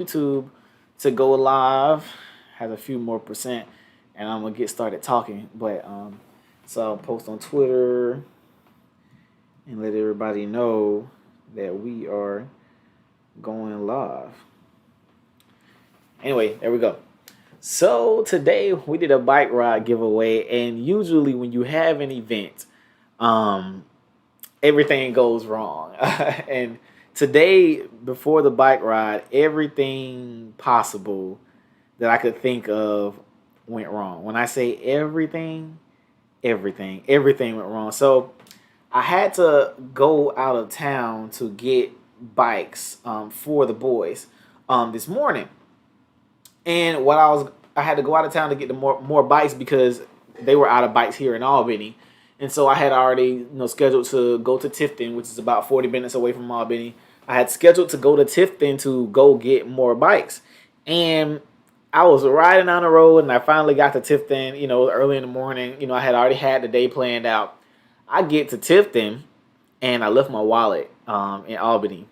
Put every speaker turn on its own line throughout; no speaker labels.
YouTube to go live. Has a few more percent, and I'm gonna get started talking. So I'll post on Twitter and let everybody know that we are going live. Anyway, there we go. So today we did a bike ride giveaway, and usually when you have an event, um, everything goes wrong. And today, before the bike ride, everything possible that I could think of went wrong. When I say everything, everything went wrong. So I had to go out of town to get bikes for the boys this morning. And I had to go out of town to get the more bikes because they were out of bikes here in Albany. And so I had already, scheduled to go to Tifton, which is about 40 minutes away from Albany. I had scheduled to go to Tifton to go get more bikes. And I was riding down the road and I finally got to Tifton, early in the morning. I had already had the day planned out. I get to Tifton and I left my wallet in Albany.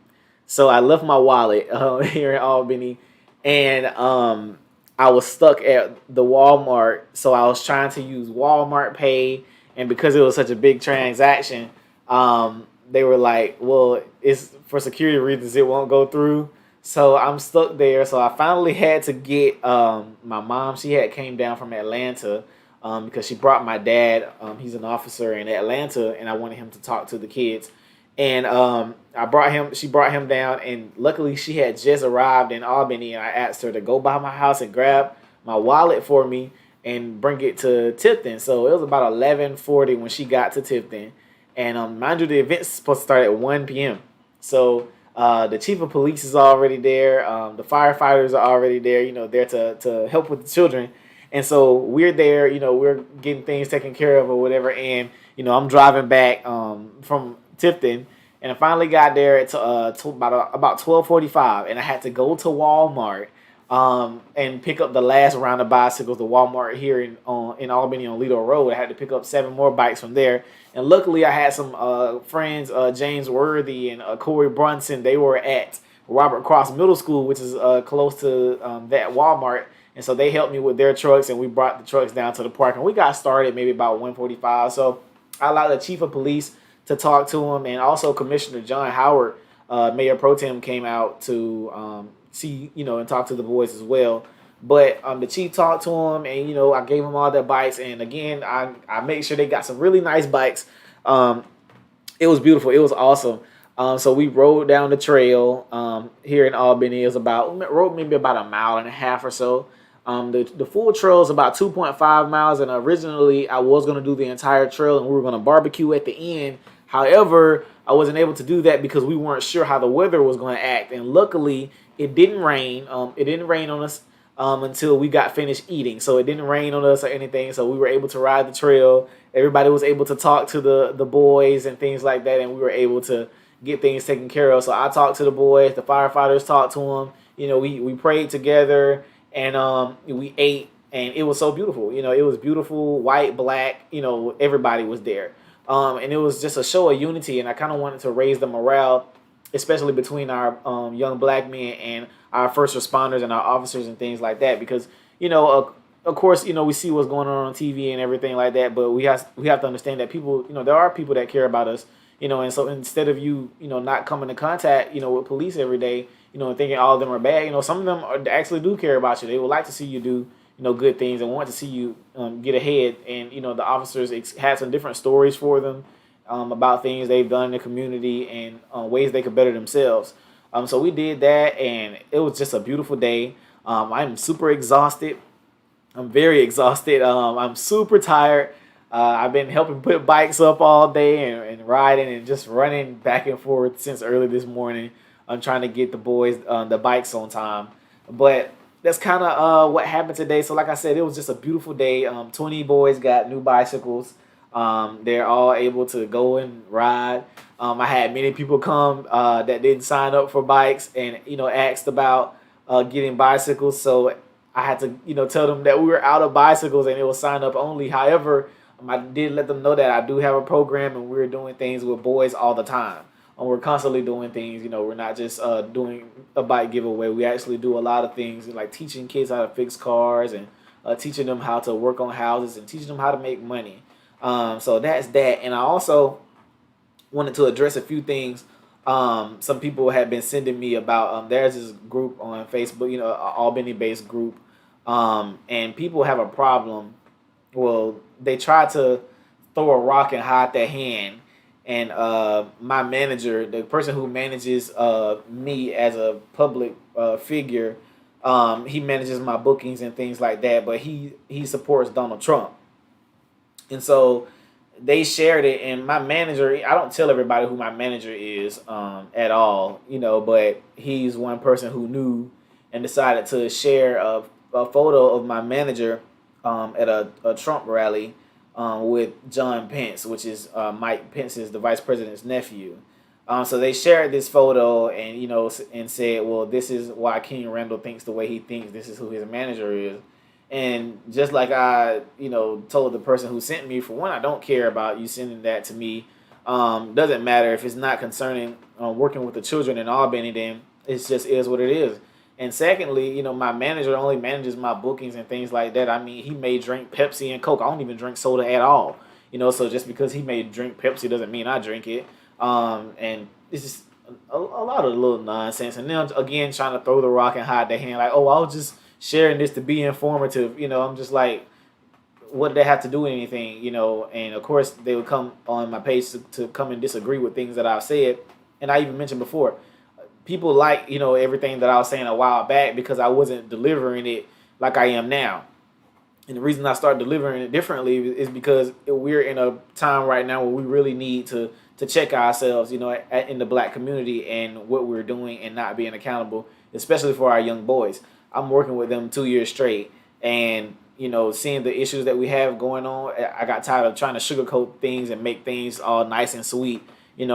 So I left my wallet here in Albany, and I was stuck at the Walmart. So I was trying to use Walmart Pay, and because it was such a big transaction, they were like, "Well, it's for security reasons, it won't go through." So I'm stuck there. So I finally had to get my mom. She had came down from Atlanta because she brought my dad. He's an officer in Atlanta, and I wanted him to talk to the kids. And I brought him. She brought him down, and luckily she had just arrived in Albany. And I asked her to go by my house and grab my wallet for me and bring it to Tifton. So it was about 11:40 when she got to Tifton, and mind you, the event's supposed to start at 1 p.m. So the chief of police is already there. The firefighters are already there. There to help with the children. And so we're there. We're getting things taken care of or whatever. And I'm driving back from Tifton, and I finally got there at about 12:45, and I had to go to Walmart and pick up the last round of bicycles. The Walmart here in Albany on Lido Road. I had to pick up 7 more bikes from there, and luckily I had some friends, James Worthy and Corey Brunson. They were at Robert Cross Middle School, which is close to that Walmart. And so they helped me with their trucks, and we brought the trucks down to the park, and we got started maybe about 1:45. So I allowed the chief of police to talk to him, and also Commissioner John Howard, Mayor Pro Tem, came out to see, and talk to the boys as well. But the chief talked to him, and I gave them all their bikes, and again, I made sure they got some really nice bikes. It was beautiful. It was awesome. So we rode down the trail here in Albany. It was rode maybe about a mile and a half or so. The full trail is about 2.5 miles, and originally I was going to do the entire trail, and we were going to barbecue at the end. However, I wasn't able to do that because we weren't sure how the weather was going to act, and luckily it didn't rain. It didn't rain on us until we got finished eating, so it didn't rain on us or anything. So we were able to ride the trail. Everybody was able to talk to the boys and things like that, and we were able to get things taken care of. So I talked to the boys. The firefighters talked to them. We prayed together, and we ate, and it was so beautiful. It was beautiful, white, black. Everybody was there, and it was just a show of unity. And I kind of wanted to raise the morale, especially between our young black men and our first responders and our officers and things like that. Because of course, we see what's going on TV and everything like that, but we have to understand that people, there are people that care about us. And so instead of not coming in contact, with police every day, and thinking all of them are bad, some of them actually do care about you. They would like to see you do, good things and want to see you get ahead. And, the officers had some different stories for them about things they've done in the community and ways they could better themselves. So we did that, and it was just a beautiful day. I'm super exhausted. I'm very exhausted. I'm super tired. I've been helping put bikes up all day and riding and just running back and forth since early this morning. I'm trying to get the boys the bikes on time. But that's kind of what happened today. So like I said, it was just a beautiful day. 20 boys got new bicycles. They're all able to go and ride. I had many people come that didn't sign up for bikes and, asked about getting bicycles. So I had to, tell them that we were out of bicycles and it was sign up only. However, I did let them know that I do have a program and we're doing things with boys all the time. We're constantly doing things. We're not just doing a bike giveaway. We actually do a lot of things like teaching kids how to fix cars and teaching them how to work on houses and teaching them how to make money. So that's that. And I also wanted to address a few things. Some people have been sending me about there's this group on Facebook, an Albany based group, and people have a problem. Well, they try to throw a rock and hide their hand, and my manager, the person who manages me as a public figure, he manages my bookings and things like that, but he supports Donald Trump. And so they shared it, and my manager, I don't tell everybody who my manager is at all, but he's one person who knew and decided to share a photo of my manager at a Trump rally with John Pence, which is Mike Pence's, the vice president's nephew. So they shared this photo and, and said, well, this is why King Randall thinks the way he thinks. This is who his manager is. And just like I, told the person who sent me, for one, I don't care about you sending that to me. Doesn't matter if it's not concerning working with the children in Albany, then it just is what it is. And secondly, my manager only manages my bookings and things like that. I mean, he may drink Pepsi and Coke. I don't even drink soda at all. So just because he may drink Pepsi doesn't mean I drink it. And it's just a lot of little nonsense. And then again, trying to throw the rock and hide their hand, like, oh, I was just sharing this to be informative. I'm just like, what did they have to do with anything? And of course they would come on my page to come and disagree with things that I've said. And I even mentioned before, people like, everything that I was saying a while back because I wasn't delivering it like I am now. And the reason I started delivering it differently is because we're in a time right now where we really need to check ourselves, in the black community and what we're doing and not being accountable, especially for our young boys. I'm working with them 2 years straight, and seeing the issues that we have going on, I got tired of trying to sugarcoat things and make things all nice and sweet,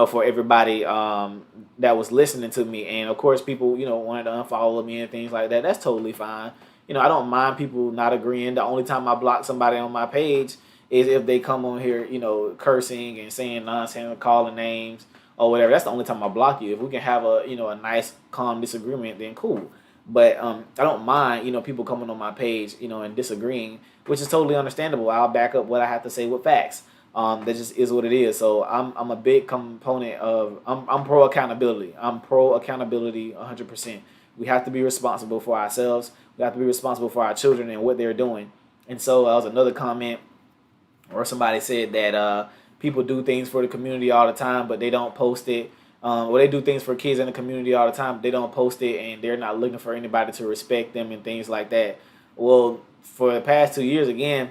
for everybody that was listening to me. And of course, people, wanted to unfollow me and things like that. That's totally fine. I don't mind people not agreeing. The only time I block somebody on my page is if they come on here, cursing and saying nonsense, calling names or whatever. That's the only time I block you. If we can have a nice, calm disagreement, then cool. But I don't mind, people coming on my page, and disagreeing, which is totally understandable. I'll back up what I have to say with facts. That just is what it is. So I'm a big component of I'm pro accountability. I'm pro accountability 100%. We have to be responsible for ourselves. We have to be responsible for our children and what they're doing. And so that was another comment where somebody said that people do things for the community all the time, but they don't post it. Or they do things for kids in the community all the time, but they don't post it, and they're not looking for anybody to respect them and things like that. Well, for the past 2 years, again,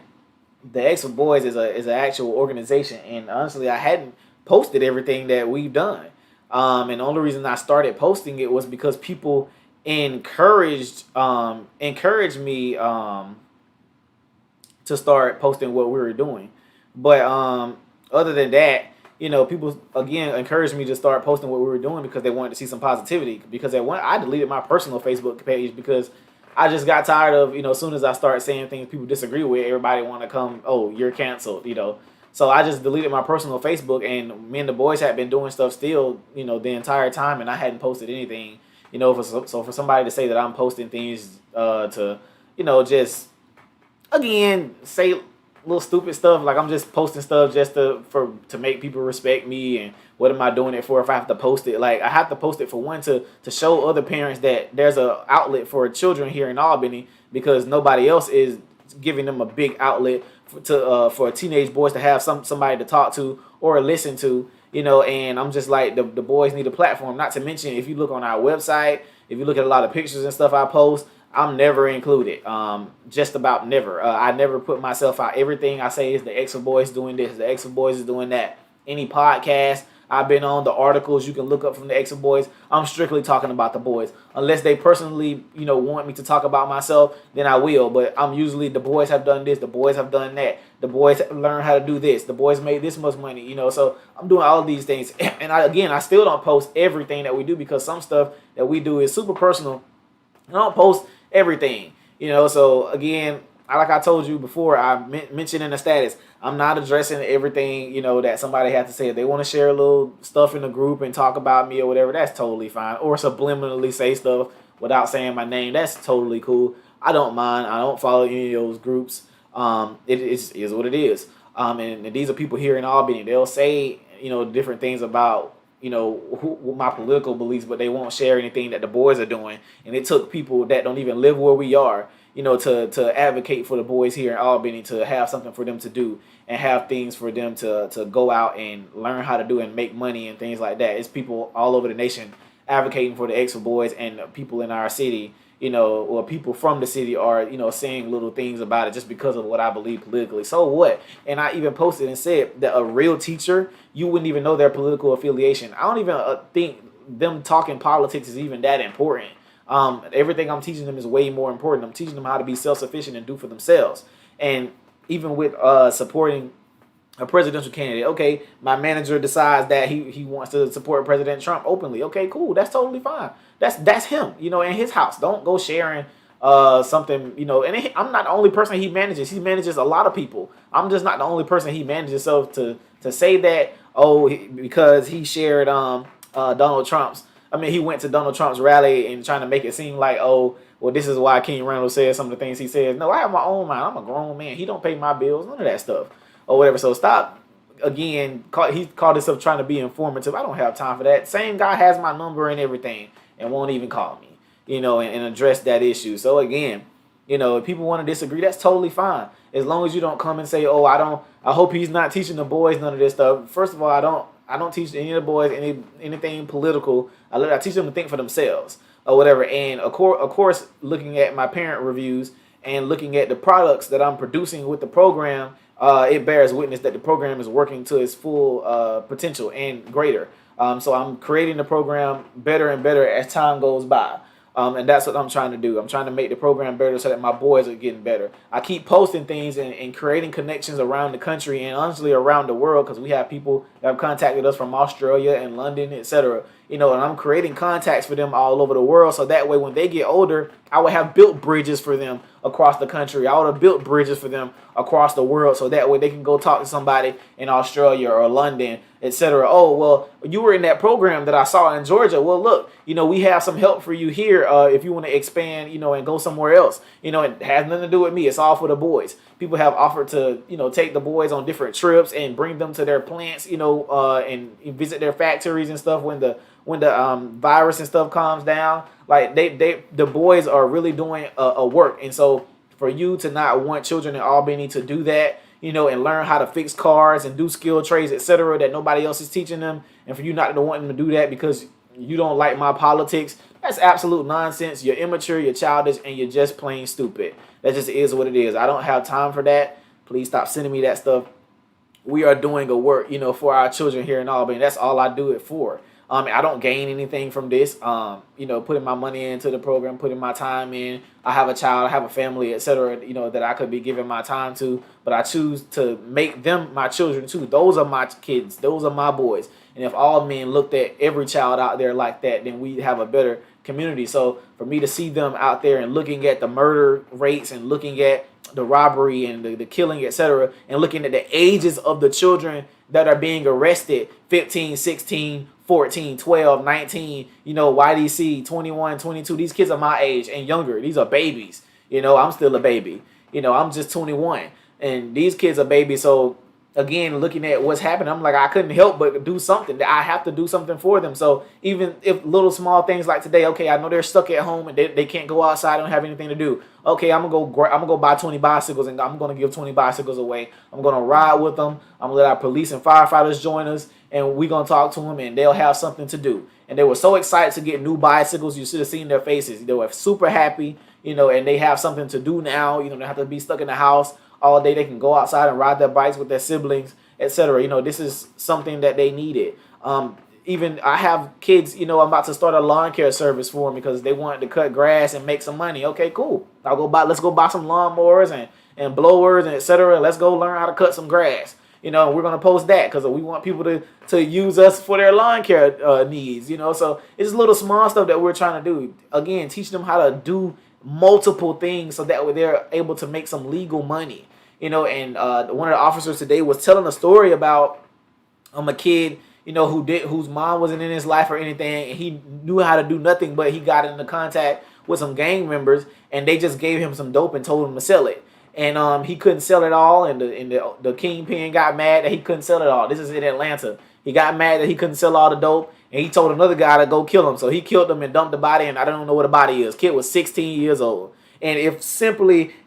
the X for Boys is an actual organization, and honestly, I hadn't posted everything that we've done. And the only reason I started posting it was because people encouraged me to start posting what we were doing. But other than that, people again encouraged me to start posting what we were doing because they wanted to see some positivity. Because I deleted my personal Facebook page because I just got tired of, as soon as I start saying things people disagree with, everybody want to come, oh, you're canceled, So I just deleted my personal Facebook, and me and the boys had been doing stuff still, the entire time, and I hadn't posted anything, so for somebody to say that I'm posting things to, just, again, say little stupid stuff, like I'm just posting stuff just to make people respect me, and what am I doing it for if I have to post it? Like, I have to post it for one to show other parents that there's a outlet for children here in Albany, because nobody else is giving them a big outlet for teenage boys to have somebody to talk to or listen to, and I'm just like, the boys need a platform. Not to mention, if you look on our website, if you look at a lot of pictures and stuff I post, I'm never included. Just about never. I never put myself out. Everything I say is the X for Boys doing this, the X for Boys is doing that. Any podcast I've been on, the articles you can look up from the X for Boys, I'm strictly talking about the boys. Unless they personally, want me to talk about myself, then I will. But I'm usually, the boys have done this, the boys have done that, the boys have learned how to do this, the boys made this much money, So I'm doing all of these things. And I still don't post everything that we do, because some stuff that we do is super personal. I don't post everything, So again, like I told you before, I mentioned in the status, I'm not addressing everything, that somebody had to say. If they want to share a little stuff in the group and talk about me or whatever, that's totally fine. Or subliminally say stuff without saying my name, that's totally cool. I don't mind. I don't follow any of those groups. It is what it is. And these are people here in Albany. They'll say, different things about, my political beliefs, but they won't share anything that the boys are doing. And it took people that don't even live where we are, to advocate for the boys here in Albany, to have something for them to do and have things for them to go out and learn how to do and make money and things like that. It's people all over the nation advocating for the extra boys, and people in our city, or people from the city are, saying little things about it just because of what I believe politically. So what? And I even posted and said that a real teacher, you wouldn't even know their political affiliation. I don't even think them talking politics is even that important. Everything I'm teaching them is way more important. I'm teaching them how to be self-sufficient and do for themselves. And even with supporting a presidential candidate, okay, my manager decides that he wants to support President Trump openly. Okay, cool, that's totally fine. That's him, in his house. Don't go sharing something, and I'm not the only person he manages. He manages a lot of people. I'm just not the only person he manages. So to say that, because he shared Donald Trump's, he went to Donald Trump's rally and trying to make it seem like, well, this is why King Randall says some of the things he says. No, I have my own mind. I'm a grown man. He don't pay my bills, none of that stuff or whatever. So stop. Again, he called himself trying to be informative. I don't have time for that. Same guy has my number and everything and won't even call me, and address that issue. So again, if people want to disagree, that's totally fine. As long as you don't come and say, I hope he's not teaching the boys none of this stuff. First of all, I don't teach any of the boys anything political. I teach them to think for themselves or whatever. And of course, looking at my parent reviews and looking at the products that I'm producing with the program, it bears witness that the program is working to its full potential and greater. So I'm creating the program better and better as time goes by. And that's what I'm trying to do. I'm trying to make the program better so that my boys are getting better. I keep posting things and creating connections around the country and honestly around the world, because we have people that have contacted us from Australia and London, etc. And I'm creating contacts for them all over the world, so that way when they get older, I would have built bridges for them across the country. I would have built bridges for them across the world, so that way they can go talk to somebody in Australia or London, etc. Oh, well, you were in that program that I saw in Georgia. Well, look, we have some help for you here if you want to expand, and go somewhere else. It has nothing to do with me. It's all for the boys. People have offered to, take the boys on different trips and bring them to their plants, and visit their factories and stuff when the virus and stuff calms down. Like the boys are really doing a work. And so for you to not want children in Albany to do that, and learn how to fix cars and do skilled trades, etc., that nobody else is teaching them, and for you not to want them to do that because you don't like my politics, that's absolute nonsense. You're immature, you're childish, and you're just plain stupid. That just is what it is. I don't have time for that. Please stop sending me that stuff. We are doing a work, for our children here in Albany. That's all I do it for. I don't gain anything from this. Putting my money into the program, putting my time in. I have a child, I have a family, etc. That I could be giving my time to, but I choose to make them my children too. Those are my kids. Those are my boys. And if all men looked at every child out there like that, then we'd have a better community. So for me to see them out there and looking at the murder rates and looking at the robbery and the killing, etc., and looking at the ages of the children that are being arrested, 15, 16, 14, 12, 19, YDC, 21, 22. These kids are my age and younger. These are babies. I'm still a baby. I'm just 21. And these kids are babies. So, again, looking at what's happening, I'm like, I couldn't help but do something. I have to do something for them. So even if little small things like today, okay, I know they're stuck at home and they can't go outside, don't have anything to do. Okay, I'm gonna go buy 20 bicycles and I'm gonna give 20 bicycles away. I'm gonna ride with them. I'm gonna let our police and firefighters join us, and we're gonna talk to them, and they'll have something to do. And they were so excited to get new bicycles. You should have seen their faces. They were super happy, and they have something to do now. They don't have to be stuck in the house all day. They can go outside and ride their bikes with their siblings, etc. This is something that they needed. Even I have kids, I'm about to start a lawn care service for them because they wanted to cut grass and make some money. Okay, cool. Let's go buy some lawnmowers and blowers and etc. Let's go learn how to cut some grass. We're going to post that because we want people to use us for their lawn care needs, So it's just little small stuff that we're trying to do. Again, teach them how to do multiple things so that way they're able to make some legal money. And one of the officers today was telling a story about a kid, whose mom wasn't in his life or anything, and he knew how to do nothing, but he got into contact with some gang members, and they just gave him some dope and told him to sell it. And he couldn't sell it all, and the kingpin got mad that he couldn't sell it all. This is in Atlanta. He got mad that he couldn't sell all the dope, and he told another guy to go kill him. So he killed him and dumped the body, and I don't know what a body is. Kid was 16 years old. And if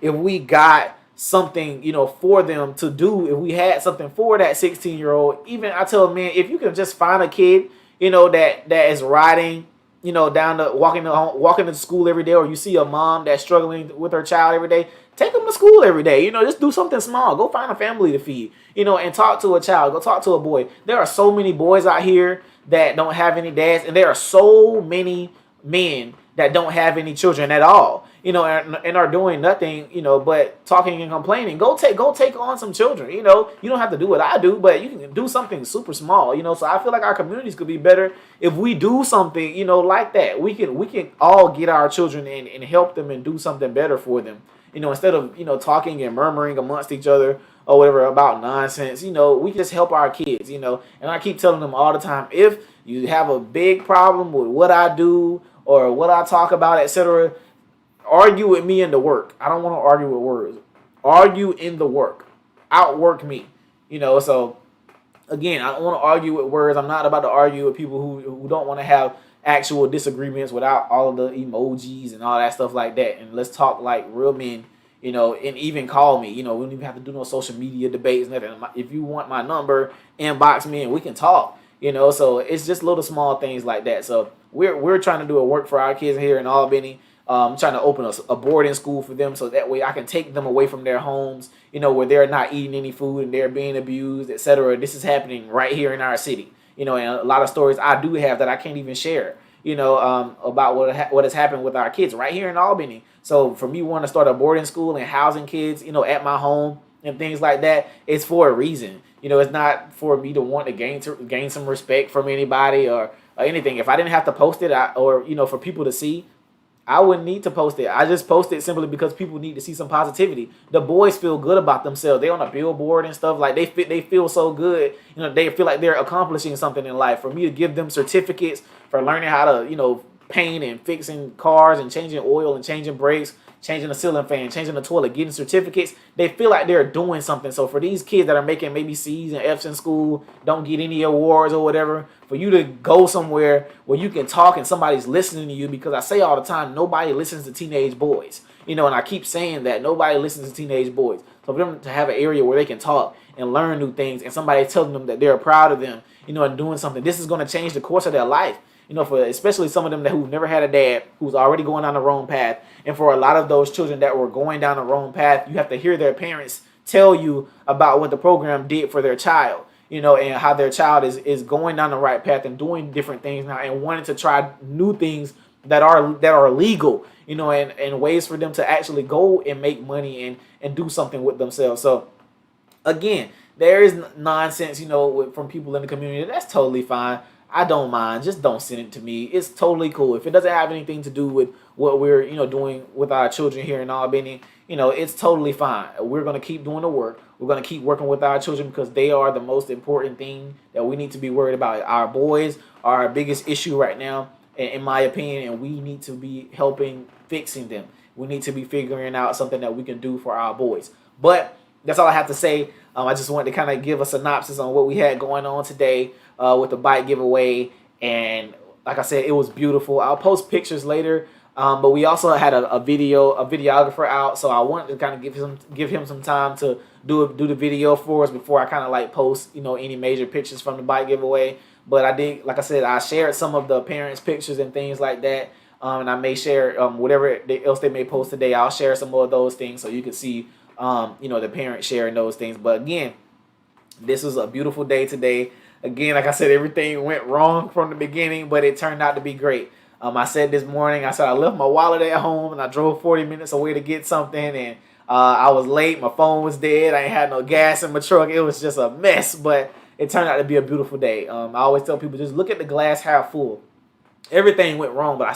we got something, for them to do, if we had something for that 16-year-old, even I tell them, man, if you can just find a kid, that is riding, down the walking to school every day, or you see a mom that's struggling with her child every day, take them to school every day. Just do something small. Go find a family to feed, and talk to a child. Go talk to a boy. There are so many boys out here that don't have any dads, and there are so many men that don't have any children at all, and are doing nothing, but talking and complaining. Go take on some children. You don't have to do what I do, but you can do something super small. So I feel like our communities could be better if we do something, like that. We can all get our children and help them and do something better for them. Instead of talking and murmuring amongst each other or whatever about nonsense. We just help our kids. And I keep telling them all the time, if you have a big problem with what I do or what I talk about, etc., argue with me in the work. I don't want to argue with words. Argue in the work. Outwork me. So again, I don't want to argue with words. I'm not about to argue with people who don't want to have actual disagreements without all of the emojis and all that stuff like that. And let's talk like real men, and even call me. We don't even have to do no social media debates, nothing. If you want my number, inbox me and we can talk. So it's just little small things like that. So we're trying to do a work for our kids here in Albany. I'm trying to open a boarding school for them so that way I can take them away from their homes, where they're not eating any food and they're being abused, etc. This is happening right here in our city, and a lot of stories I do have that I can't even share, about what has happened with our kids right here in Albany. So for me wanting to start a boarding school and housing kids, at my home and things like that, it's for a reason. It's not for me to want to gain some respect from anybody or anything. If I didn't have to post it or for people to see, I wouldn't need to post it. I just post it simply because people need to see some positivity. The boys feel good about themselves. They on a billboard and stuff, like they feel so good. They feel like they're accomplishing something in life. For me to give them certificates for learning how to, paint and fixing cars and changing oil and changing brakes, changing the ceiling fan, changing the toilet, getting certificates, they feel like they're doing something. So for these kids that are making maybe C's and F's in school, don't get any awards or whatever, for you to go somewhere where you can talk and somebody's listening to you, because I say all the time, nobody listens to teenage boys. And I keep saying that nobody listens to teenage boys. So for them to have an area where they can talk and learn new things, and somebody telling them that they're proud of them, and doing something, this is going to change the course of their life. For especially some of them who've never had a dad, who's already going down the wrong path. And for a lot of those children that were going down the wrong path, you have to hear their parents tell you about what the program did for their child, and how their child is going down the right path and doing different things now and wanting to try new things that are legal, and ways for them to actually go and make money and do something with themselves. So again, there is nonsense, from people in the community. That's totally fine. I don't mind. Just don't send it to me. It's totally cool. If it doesn't have anything to do with what we're, doing with our children here in Albany, it's totally fine. We're going to keep doing the work. We're going to keep working with our children because they are the most important thing that we need to be worried about. Our boys are our biggest issue right now, in my opinion, and we need to be helping fixing them. We need to be figuring out something that we can do for our boys. But that's all I have to say. I just wanted to kind of give a synopsis on what we had going on today with the bike giveaway. And like I said, it was beautiful. I'll post pictures later. But we also had a videographer out. So I wanted to kind of give him some time to do the video for us before I kind of like post, any major pictures from the bike giveaway. But I did, like I said, I shared some of the parents' pictures and things like that. And I may share whatever else they may post today. I'll share some more of those things so you can see the parents sharing those things. But again, this was a beautiful day today. Again, like I said, everything went wrong from the beginning, but it turned out to be great. I said this morning, I said I left my wallet at home and I drove 40 minutes away to get something, and I was late. My phone was dead. I ain't had no gas in my truck. It was just a mess, but it turned out to be a beautiful day. I always tell people, just look at the glass half full. Everything went wrong, but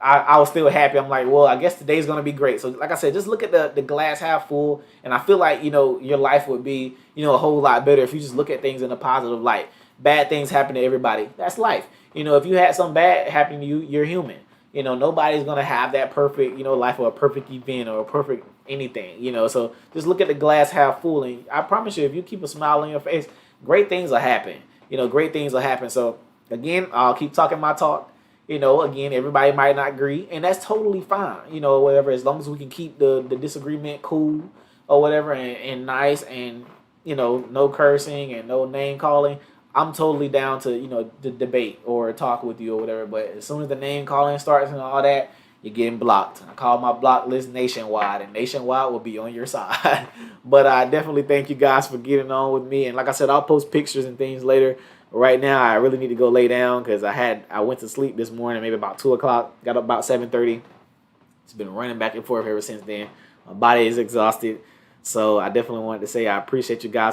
I was still happy. I'm like, well, I guess today's gonna be great. So like I said, just look at the glass half full, and I feel like your life would be a whole lot better if you just look at things in a positive light. Bad things happen to everybody. That's life. If you had something bad happen to you, you're human. Nobody's gonna have that perfect life or a perfect event or a perfect anything. So just look at the glass half full, and I promise you, if you keep a smile on your face, great things will happen. Great things will happen. So again, I'll keep talking my talk. Again, everybody might not agree, and that's totally fine. Whatever, as long as we can keep the disagreement cool or whatever, and nice, and no cursing and no name calling. I'm totally down to the debate or talk with you or whatever. But as soon as the name calling starts and all that, you're getting blocked. I call my block list nationwide, and nationwide will be on your side. But I definitely thank you guys for getting on with me. And like I said, I'll post pictures and things later. Right now, I really need to go lay down because I went to sleep this morning, maybe about 2 o'clock. Got up about 7:30. It's been running back and forth ever since then. My body is exhausted. So I definitely wanted to say I appreciate you guys for